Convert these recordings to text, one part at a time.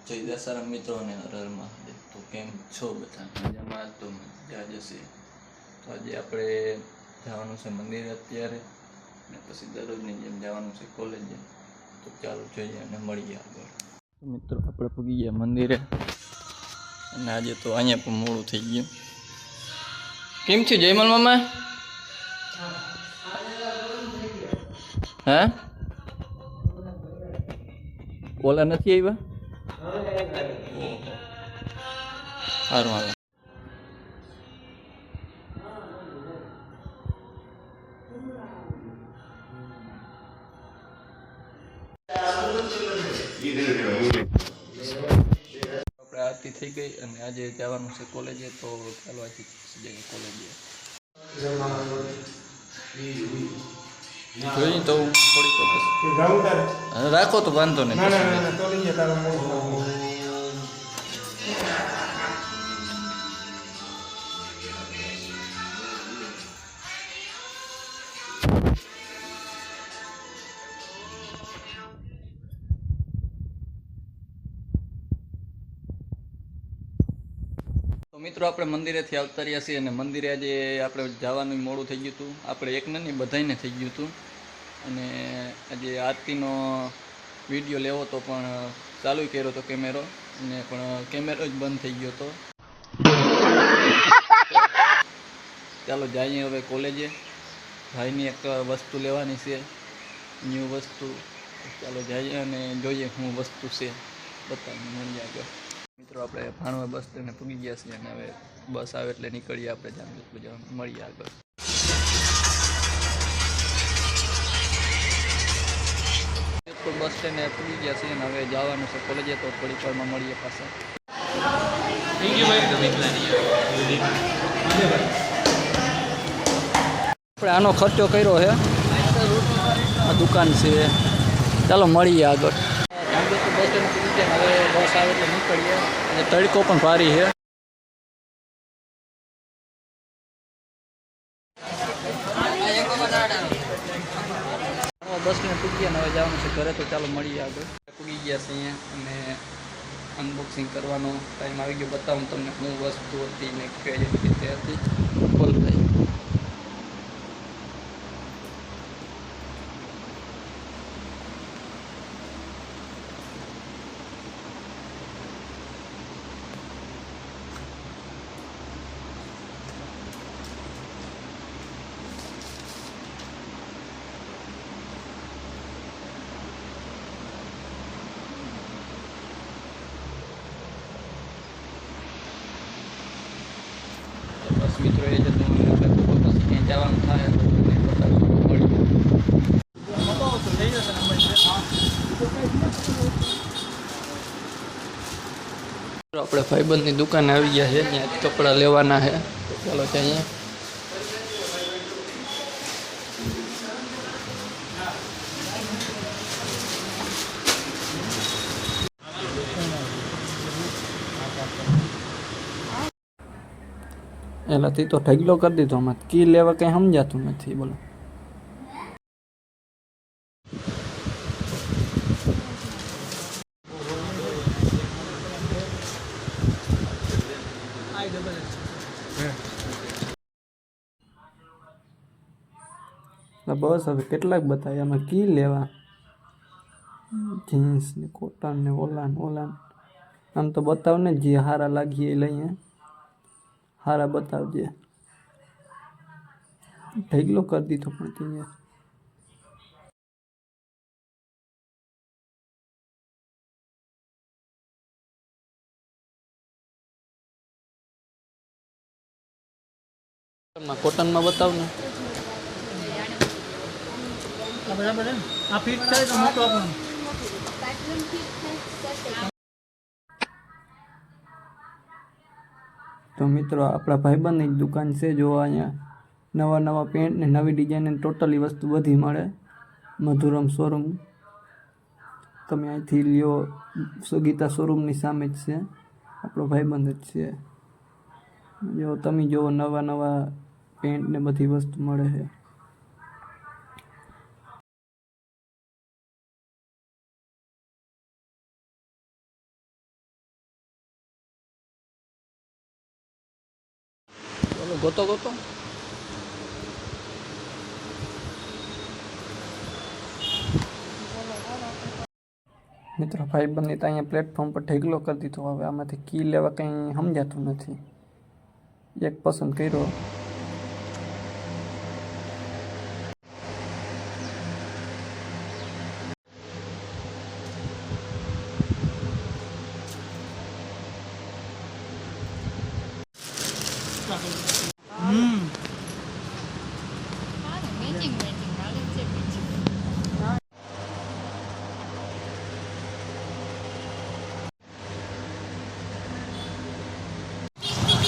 જય દશારામ મિત્રો અને હર હર મહાદેવ। તો કેમ છો બધા? મજામાં? તો મજા જશે। તો આજે આપણે જવાનું છે મંદિરે અત્યારે, અને પછી દરરોજની જેમ જવાનું છે કોલેજે। તો ચાલો જોઈએ અને મળીએ આગળ। મિત્રો આપણે પૂગી ગયા મંદિરે, અને આજે તો અહીંયા પણ મોડું થઈ ગયું। કેમ છે જયમલ મામા? હે ઓલા નથી આવ્યા? સારું હાલો। આપણે આરતી થઈ ગઈ અને આજે જવાનું છે કોલેજે। તો ચાલો આજે જઈએ કોલેજે। જોઈ તો થોડીક રાખો તો વાંધો નહીં। તો મિત્રો આપણે મંદિરેથી આવતા રહ્યા છીએ, અને મંદિરે આજે આપણે જવાનું મોડું થઈ ગયું હતું। આપણે એક નહીં બધાને થઈ ગયું હતું, અને આજે આરતીનો વિડીયો લેવો તો પણ ચાલુ કર્યો હતો કેમેરો, અને પણ કેમેરો જ બંધ થઈ ગયો હતો। ચાલો જઈએ હવે કોલેજે। ભાઈની એક વસ્તુ લેવાની છે, ન્યૂ વસ્તુ। ચાલો જઈએ અને જોઈએ શું વસ્તુ છે, બતાવીને મળીએ આગળ। મિત્રો આપણે ભાણવા બસ સ્ટેન્ડે પૂગી ગયા છીએ, અને હવે બસ આવે એટલે નીકળીએ આપણે જામજોધપુર જવા। મળીએ આગળ। બસ સ્ટેન્ડે પૂગી ગયા છીએ, અને હવે જવાનું છે કોલેજે। તો થોડીક વારમાં મળીએ પાછા। આપણે આનો ખર્ચો કર્યો છે, આ દુકાન છે। ચાલો મળીએ આગળ। જામજોધપુર બસ સ્ટેન્ડ પૂગી ગયા, હવે બસ આવે એટલે નીકળીએ, અને તડકો પણ ભારી છે। બસ સ્ટેન્ડ પૂગી ગયા, હવે જવાનું છે ઘરે। તો ચાલો મળીએ આગળ। પૂગી ગયા છે અહીંયા, અને અનબોક્સિંગ કરવાનો ટાઈમ આવી ગયો। બતાવું તમને શું વસ્તુ હતી ને કઈ રીતે હતી। ખોલ ભાઈ। બસ મિત્રો એ જ હતું, પછી ક્યાંય જવાનું થાય તો તમને બતાવવાનું મળ્યું। આપણે ભાઈબંધની દુકાને આવી ગયા છે, ત્યાં કપડાં લેવાના છે। તો ચાલો જઈએ। એલાથી તો ઢગલો કરી દીધો, આમાં કી લેવા કંઈ સમજાતું નથી બોલો। બસ હવે કેટલાક બતાવ્યા, આમાં કી લેવા? જીન્સ ને કોટન ને ઓલાન ઓલાન, આમ તો બતાવ ને જે હારા લાગીએ એ લઈએ। હારા બતાવજે। ઢગલો કરી દીધો પણ ત્યાં। કોટનમાં બતાવ ને। આ ફિટ થાય તો મોટો આપણો। તો મિત્રો આપણા ભાઈબંધની દુકાન છે, જો અહીંયા નવા નવા પેન્ટ ને નવી ડિઝાઇન ટોટલી વસ્તુ બધી મળે। મધુરમ શોરૂમ, તમે અહીંથી લ્યો। ગીતા શોરૂમની સામે જ છે, આપણો ભાઈબંધ જ છે। જો તમે જુઓ નવા નવા પેન્ટ ને બધી વસ્તુ મળે છે। ગોતો ગોતો મિત્રો ભાઈબંધની તો અહીંયા પ્લેટફોર્મ પર ઢેગલો કરી દીધો. હવે આમાંથી કી લેવા કંઈ સમજાતું નથી. એક પસંદ કર્યો.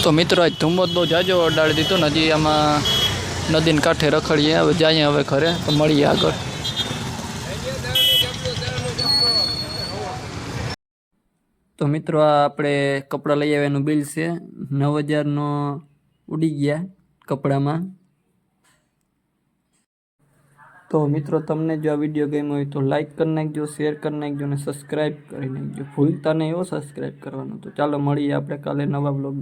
તો મિત્રો આજ ધુમ્મસ બહુ જાજો અડાડી દીધો ને. હજી આમાં નદીને કાંઠે રખડીએ. હવે જઈએ હવે ઘરે તો મળીએ આગળ. તો મિત્રો આ આપણે કપડાં લઈ આવ્યાનું બિલ છે. 9,000નો ઉડી ગયા કપડામાં. તો મિત્રો તમને જો આ વિડીયો ગમ્યો હોય તો લાઈક કરી નાખજો, શેર કરી નાખજો અને સબસ્ક્રાઈબ કરી નાખજો. ભૂલતા નહીં હો સબસ્ક્રાઈબ કરવાનું. તો ચાલો મળીએ આપણે કાલે નવા બ્લોગ.